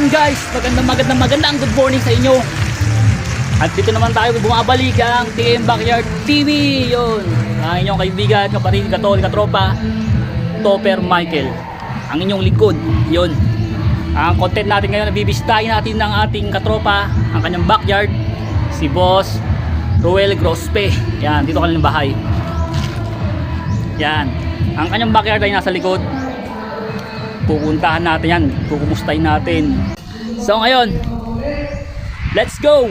guys, magandang good morning sa inyo. At dito naman tayo bumabalik ang TM Backyard TV. Yun, ang inyong kaibigan, kapatid, katol, katropa, Topper Michael, ang inyong likod. Yun, ang content natin ngayon, bibisitahin natin ng ating katropa, ang kanyang backyard, si Boss Roel Grospe. Yan, dito kanilang bahay. Yan, ang kanyang backyard ay nasa likod. Pupuntahan natin yan, kukumustahin natin. So ngayon, let's go!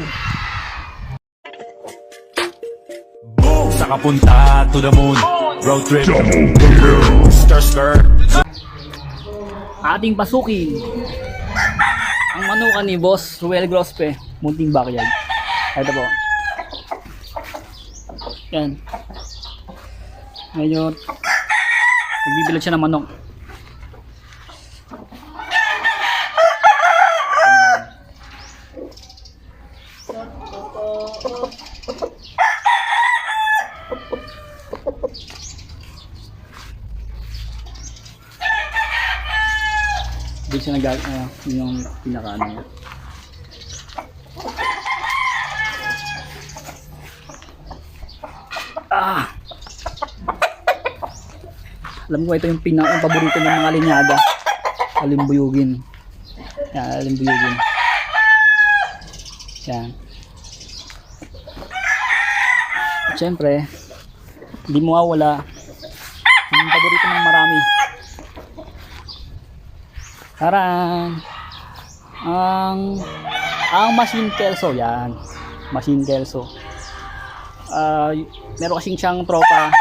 Sa kapunta to the moon, road trip, stir skirt. Ating pasukin ang manukan ni Boss Roel Grospe, munting backyard. Ito po. Yan. Ngayon, nagbibilad siya ng manok. Hindi siya yung pinakaano niya. Alam ko ito yung paborito ng mga linyada. Alimbuyugin. Yan, alimbuyugin. Yan. At syempre, hindi mo mawala yung paborito ng marami. Harang ang machine kelso. Yan, machine kelso. Meron kasing siyang tropa,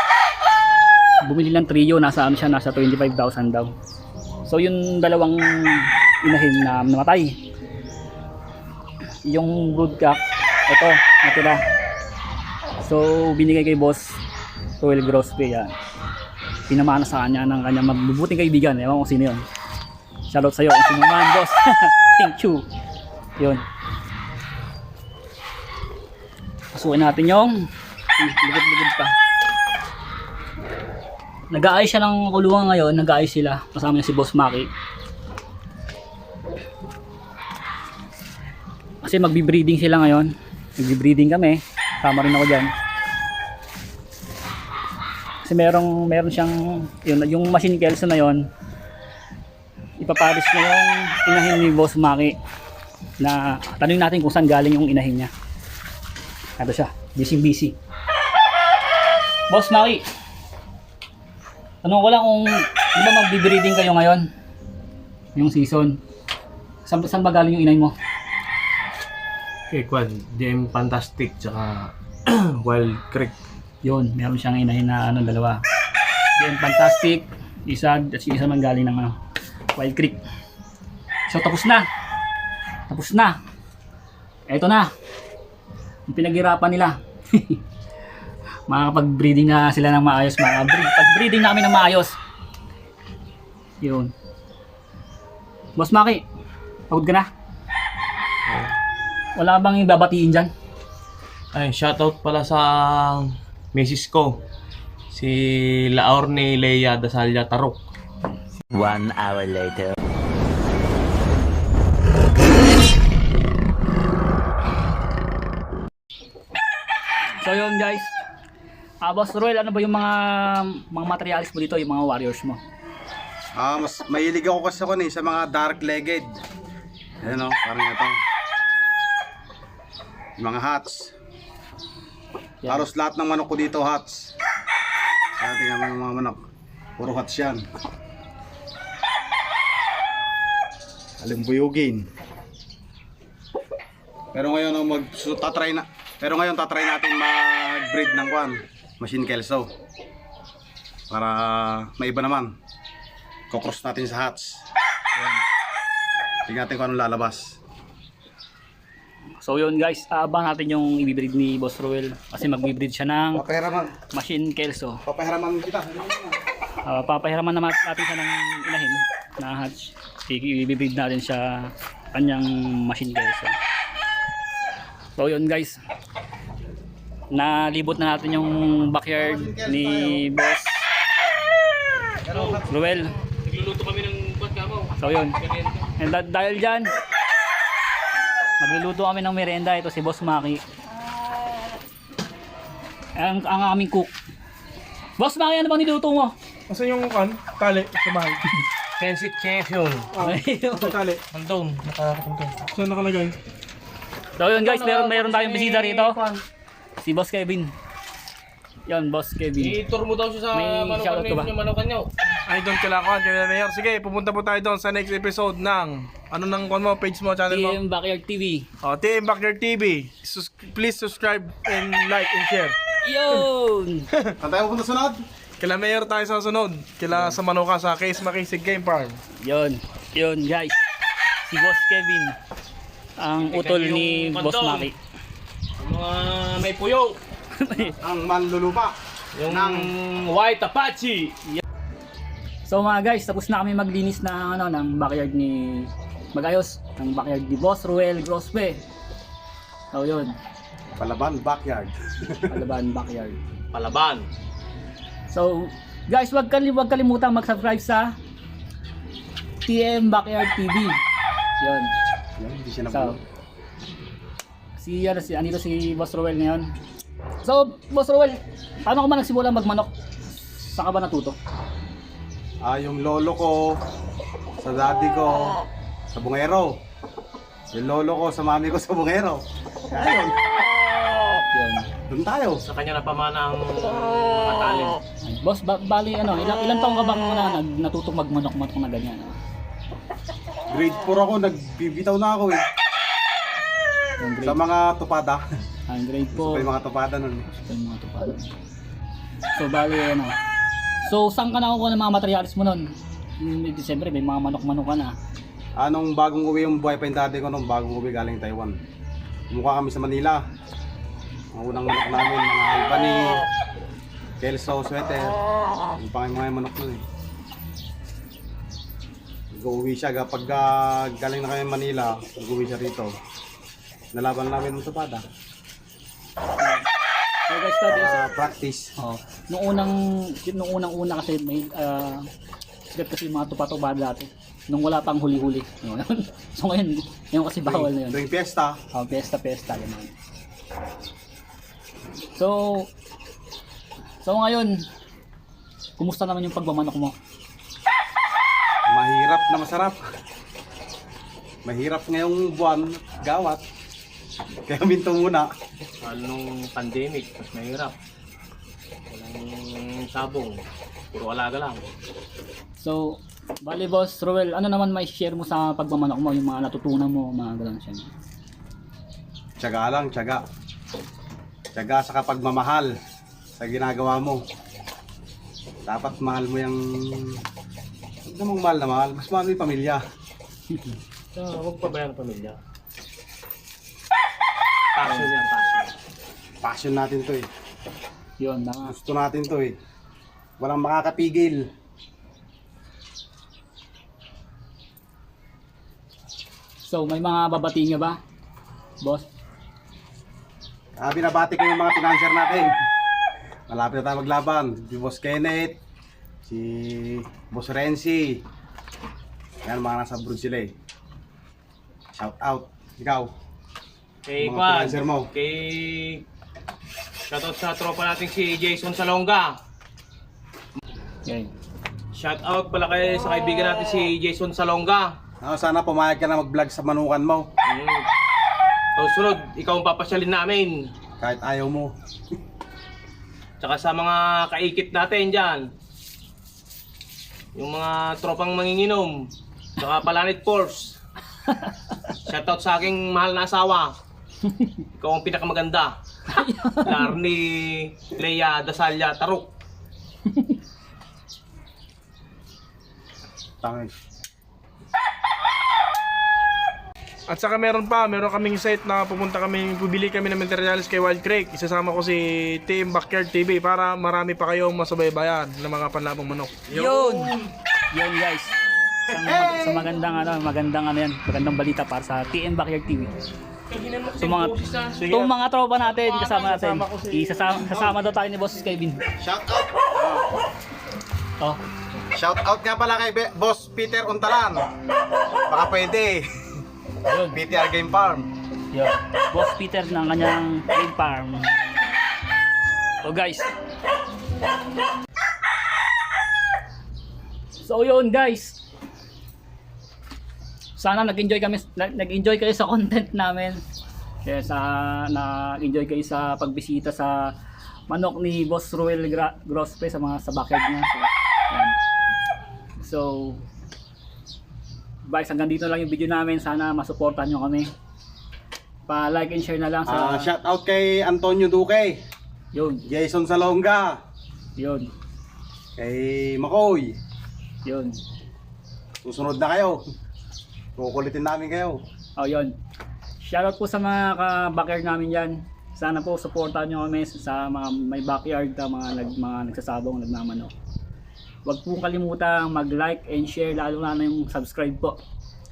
bumili ng trio, nasa 25,000 daw. So yung dalawang inahin na namatay, yung broodcock, ito natira. So binigay kay Boss Roel Grospe. Yan, pinamana sa kanya ng kanyang mabubuting kaibigan. Ewan ko sino yun. Shoutout sa'yo kung sino man, boss. Thank you. Yun, pasukin natin yung ligid-ligid pa. Nag-aayos siya ng kulungan ngayon. Nag-aayos sila, kasama niya si Boss Maki. Kasi magbi-breeding sila ngayon. Magbi-breeding kami, sama rin ako dyan. Kasi meron siyang yung machine kelso na yon, ipaparis na yung inahin ni Boss Maki. Na tanungin natin kung saan galing yung inahin niya. Ito siya, busy. Boss Maki, tanong ko lang kung di ba magbi-breeding kayo ngayon? Yung season. Saan ba galing yung inahin mo? Okay, Quad, DM Fantastic, tsaka Wild Creek. Yun, meron siyang inahin na dalawa. DM Fantastic, isa man galing ng Wild Creek. So tapos na. Ito na. Yung pinaghirapan nila. Makakapag-breeding na sila ng maayos. Pag-breeding namin ng maayos. Yun. Boss Maki, pagod ka na? Wala bang ibabatiin dyan? Ay, shoutout pala sa misis ko. Si Laorne Leia Dasalya Tarok. 1 hour later. So yun guys, Boss Roel, ano ba yung mga materialis mo dito, yung mga warriors mo? Mas mahilig ako kasi sa mga dark-legged. Ayan o, parang ito. Yung mga hats. Yan. Halos lahat ng manok ko dito hats. Kaya tingnan mo yung mga manok. Puro hats yan. Alimbuyugin. Pero ngayon tatry natin mag-breed ng machine kelso. Para maiba naman. Kukross natin sa hats. Tingnan natin kung anong lalabas. So yun guys, abang natin yung i-breed ni Boss Roel. Kasi mag-breed siya ng machine kelso. Papahiraman kita. Papahiraman naman natin siya ng inahin na hatch. I-breed natin siya kanyang machine kelso. So yun guys, nalibot na natin yung backyard ni Boss Roel. Nagluluto kami ng bangka mo. So yun, and dahil dyan, Magluluto kami ng merienda. Ito si Boss Maki. Ang aming cook. Boss Maki, ano bang niluto mo? Asan yung tali sa bahay? Sensit Champion. Sa tali. Andun, nakakapunta. Saan nakalagay? So yun guys, meron tayong bisita rito. Si Boss Kevin. Yan, Boss Kevin. I-tour mo daw siya sa May shoutout ka ba? manukan nyo. Ay, doon kailangan kami na mayor. Sige, pupunta po tayo doon sa next episode ng ano nang mo, page mo, channel mo. TM Backyard TV. Oh, TM Backyard TV. Please subscribe and like and share. Yun! Saan tayo pupunta sunod? Kila mayor tayo sa sunod. Kila sa Manuka sa Case Makisig Game Farm. Yun guys. Si Boss Kevin. Ang utol ni yung Boss kondom. Maki. Mga may puyo. Ang manlulupa. Yung White Apache. So mga guys, tapos na kami maglinis ng backyard ni Magayos, ng backyard ni Boss Ruel Grospe. So yun, Palaban, backyard. Palaban backyard. Palaban. So guys, wag kalimutan mag-subscribe sa TM Backyard TV. Yun. Yan, hindi siya So, nabulo. si Boss Ruel ngayon. So, Boss Ruel, paano ka ba nagsimula magmanok? Saan ka ba natuto? Yung lolo ko, sa daddy ko, sa bungero. Yung lolo ko, sa mami ko, sa bungero. Ayun, Yun. doon tayo. Sa kanya napamana ang mga talent. Ay, Boss, bali ilang taong ka bang natutong magmanok-manok na ganyan? Grade 4 ako, nagbibitaw na ako eh. Yung Sa grade, mga tupada. ang grade Gusto ko 4. yung mga tupada nun. Ito yung mga tupad. So, bali, So, saan ka nakukuha ng mga materialis mo nun? Siyempre, may mga manok-manok ka na. Anong bagong uwi yung buhay pa yung daddy ko nung bagong uwi galing Taiwan. Mukha kami sa Manila. Ang unang manok namin, mga Albany, Kelso, Sweater. Yung pang mga manok nun eh. Nag-uwi siya kapag galing na kami Manila, nag-uwi siya rito. Nalaban namin ng tupada. So, guys, tapos, Practice. nung unang-una kasi may sikat kasi yung mga tupa-tupa dati. Nung wala pang huli-huli. So ngayon kasi bawal na yun. Tuwing fiesta, Pesta, gano'n. So ngayon, kumusta naman yung pagmamanok mo? mahirap na masarap. Mahirap ngayong buwan, gawat. Kaya minto muna. Nung pandemic, mas mahirap. Walang sabong. Puro alaga lang. So, bali Boss Ruel, ano naman may share mo sa pagmamanok mo, yung mga natutunan mo, mga gano'n siya. Tiyaga lang, tiyaga. Tiyaga sa kapagmamahal sa ginagawa mo. Dapat mahal mo yung... Huwag namang mahal na mahal. Mas mahal mo yung pamilya. So, huwag pabayaan ang pamilya. Passion yan, passion. Passion natin to eh. Yun, mga Gusto natin to eh. Walang makakapigil. So, may mga babati nga ba, Boss? Binabati ko yung mga financier natin. Malapit na tayo maglaban. Si Boss Kenneth, si Boss Renzi. Yan, mga nasa abroad sila eh. Shout out. Ikaw. Kay Mga Kwan, financer mo. kay... Shoutout sa tropa natin si Jason Salonga. Okay. Shoutout pala sa kaibigan natin si Jason Salonga. Sana pumayag ka na mag-vlog sa manukan mo. So, sunod, ikaw ang papasyalin namin. Kahit ayaw mo. Tsaka sa mga kaikit natin dyan. Yung mga tropang manginginom. Tsaka Planet Force. Shoutout sa aking mahal na asawa. Ikaw ang pinakamaganda. Larny, Leia, Dasalya, Taruk. Tangin. At saka meron kaming site na bibili kami ng materials kay Wild Creek. Isasama ko si Team Backyard TV para marami pa kayong masubaybayan ng mga panlabang manok. Yun guys. Sa magandang balita para sa TM Backyard TV. Itong mga tropa natin, kasama natin. Sasama daw tayo ni Boss Kevin. Shout out. Oh. Shout out nga pala kay Boss Peter Untalan. Baka pwede. Yun. PTR Game Farm. Yun. Boss Peter ng kanyang pig farm. So guys. So yun guys. Sana nag-enjoy kayo sa content namin. Kaya nag-enjoy kayo sa pagbisita sa manok ni Boss Ruel Grospe sa backyard niya. So guys, hanggang dito lang yung video namin. Sana masuportahan nyo kami. Pa-like and share na lang sa Shout out kay Antonio Duque, yun, Jason Salonga, yun, kay Makoy. yun. Susunod na kayo. Kukulitin namin kayo. Oh, yun. Shoutout po sa mga ka-backyard namin dyan. Sana po supportahan nyo kami sa mga may backyard na mga nagsasabong, nagmamanok. Huwag po kalimutan mag-like and share, lalo na yung subscribe po.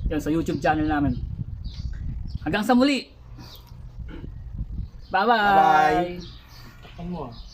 Yan sa YouTube channel namin. Hanggang sa muli. Bye-bye. Bye-bye. Takpan mo ah.